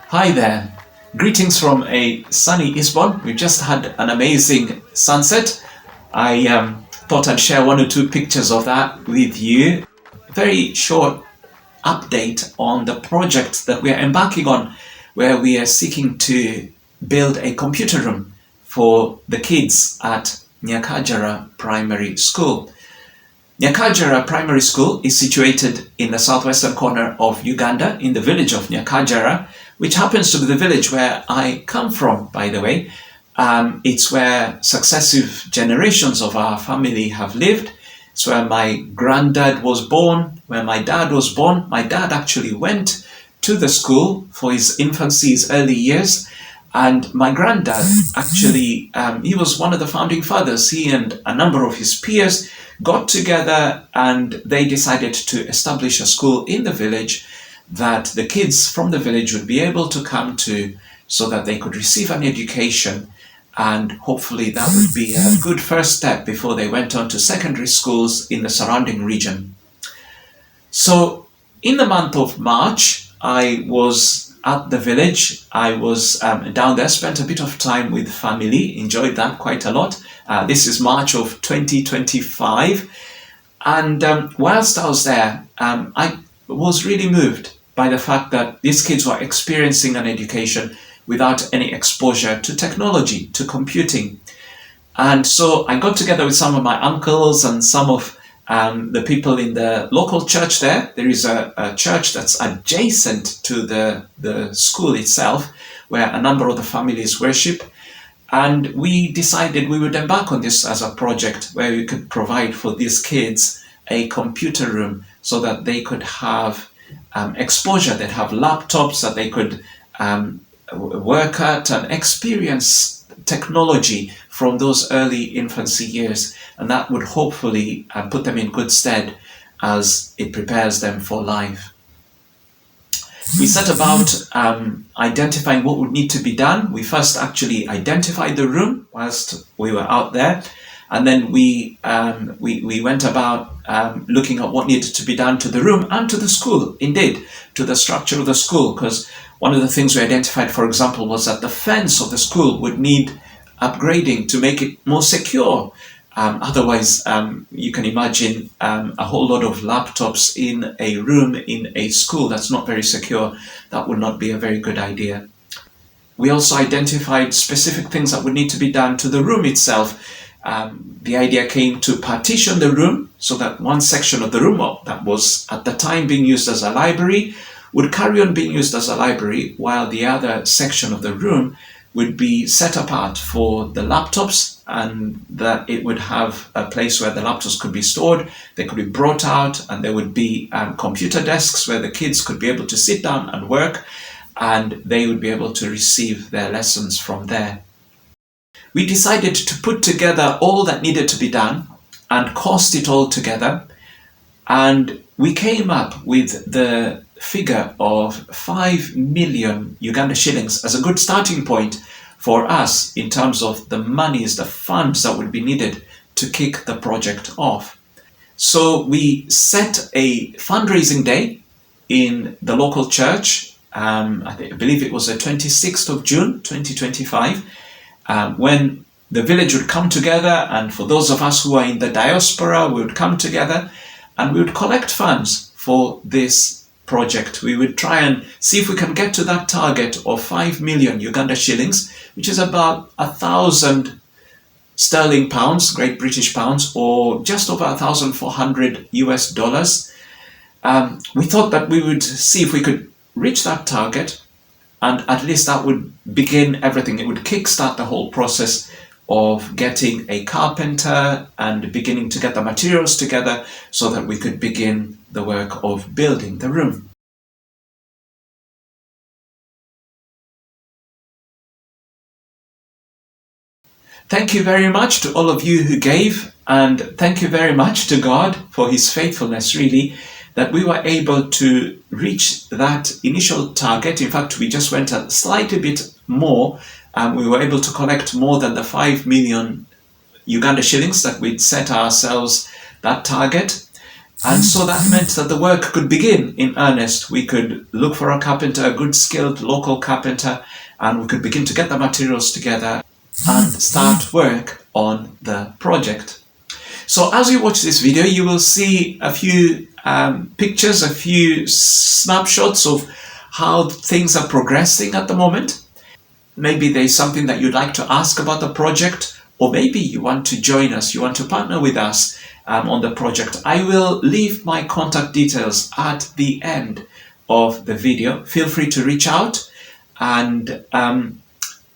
Hi there. Greetings from a sunny Eastbourne. We've just had an amazing sunset. I thought I'd share one or two pictures of that with you. Very short update on the project that we are embarking on, where we are seeking to build a computer room for the kids at Nyakagyerra Primary School. Nyakagyerra Primary School is situated in the southwestern corner of Uganda, in the village of Nyakagyerra, which happens to be the village where I come from, by the way. It's where successive generations of our family have lived. It's where my granddad was born, where my dad was born. My dad actually went to the school for his infancy, his early years. And my granddad, actually, he was one of the founding fathers. He and a number of his peers got together and they decided to establish a school in the village that the kids from the village would be able to come to so that they could receive an education. And hopefully that would be a good first step before they went on to secondary schools in the surrounding region. So in the month of March, I was at the village. I was down there, spent a bit of time with family, enjoyed that quite a lot. This is March of 2025. And whilst I was there, I was really moved by the fact that these kids were experiencing an education without any exposure to technology, to computing. And so I got together with some of my uncles and some of the people in the local church there. There is a church that's adjacent to the school itself, where a number of the families worship. And we decided we would embark on this as a project where we could provide for these kids a computer room so that they could have exposure, they'd have laptops that they could work at and experience technology from those early infancy years, and that would hopefully put them in good stead as it prepares them for life. We set about identifying what would need to be done. We first actually identified the room whilst we were out there, and then we went about looking at what needed to be done to the room and to the school, indeed, to the structure of the school, because one of the things we identified, for example, was that the fence of the school would need upgrading to make it more secure. Otherwise, you can imagine a whole lot of laptops in a room in a school that's not very secure. That would not be a very good idea. We also identified specific things that would need to be done to the room itself. The idea came to partition the room so that one section of the room that was at the time being used as a library would carry on being used as a library, while the other section of the room would be set apart for the laptops, and that it would have a place where the laptops could be stored. They could be brought out, and there would be computer desks where the kids could be able to sit down and work, and they would be able to receive their lessons from there. We decided to put together all that needed to be done and cost it all together, and we came up with the figure of 5 million Uganda shillings as a good starting point for us in terms of the monies, the funds that would be needed to kick the project off. So we set a fundraising day in the local church. I believe it was the 26th of June 2025, when the village would come together, and for those of us who are in the diaspora, we would come together and we would collect funds for this project. We would try and see if we can get to that target of 5 million Uganda shillings, which is about 1,000 sterling pounds, Great British pounds, or just over 1,400 US dollars. We thought that we would see if we could reach that target, and at least that would begin everything. It would kickstart the whole process of getting a carpenter and beginning to get the materials together so that we could begin the work of building the room. Thank you very much to all of you who gave, and thank you very much to God for His faithfulness, really, that we were able to reach that initial target. In fact, we just went a slightly bit more. We were able to collect more than the 5 million Uganda shillings that we'd set ourselves that target. And so that meant that the work could begin in earnest. We could look for a carpenter, a good skilled local carpenter, and we could begin to get the materials together and start work on the project. So as you watch this video, you will see a few pictures, a few snapshots of how things are progressing at the moment. Maybe there's something that you'd like to ask about the project, or maybe you want to join us, you want to partner with us on the project. I will leave my contact details at the end of the video. Feel free to reach out, and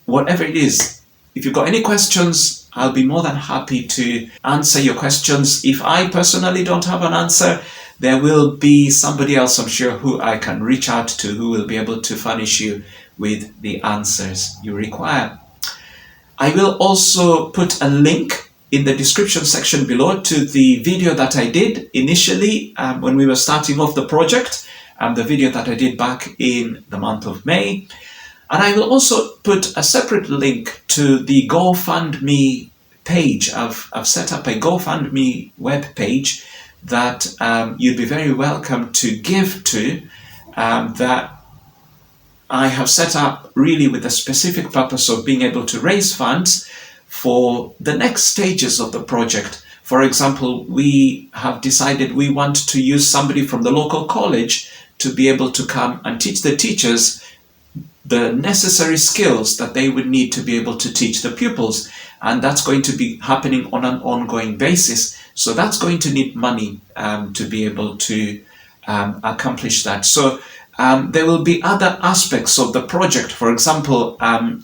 whatever it is, if you've got any questions, I'll be more than happy to answer your questions. If I personally don't have an answer, there will be somebody else, I'm sure, who I can reach out to, who will be able to furnish you with the answers you require. I will also put a link in the description section below to the video that I did initially when we were starting off the project, the video that I did back in the month of May. And I will also put a separate link to the GoFundMe page. I've set up a GoFundMe web page that you'd be very welcome to give to, that I have set up really with the specific purpose of being able to raise funds for the next stages of the project. For example, we have decided we want to use somebody from the local college to be able to come and teach the teachers the necessary skills that they would need to be able to teach the pupils. And that's going to be happening on an ongoing basis. So that's going to need money to be able to accomplish that. So there will be other aspects of the project. For example,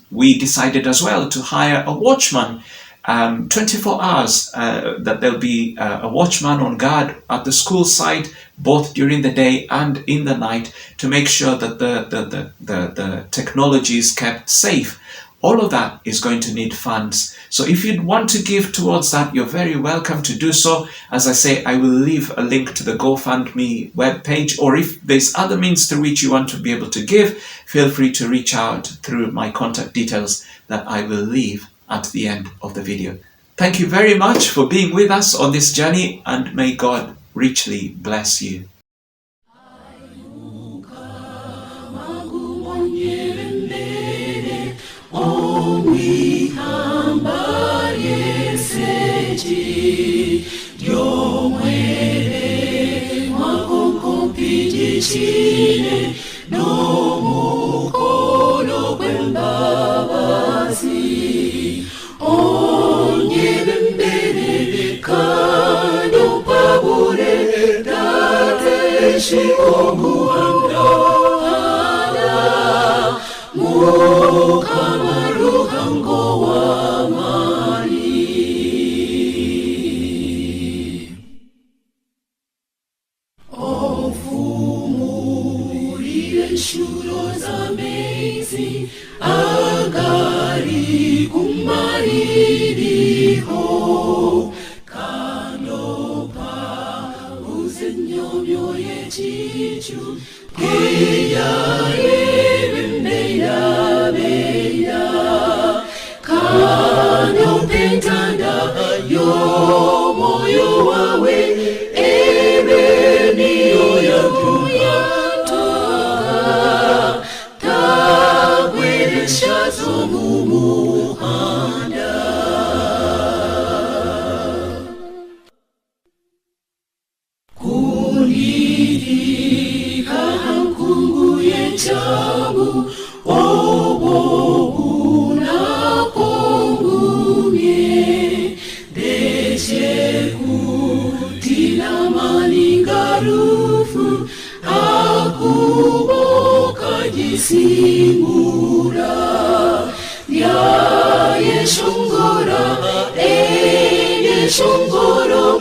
we decided as well to hire a watchman 24 hours, that there'll be a watchman on guard at the school site, both during the day and in the night, to make sure that the technology is kept safe. All of that is going to need funds. So if you'd want to give towards that, you're very welcome to do so. As I say, I will leave a link to the GoFundMe webpage, or if there's other means through which you want to be able to give, feel free to reach out through my contact details that I will leave at the end of the video. Thank you very much for being with us on this journey, and may God richly bless you. Shongoro,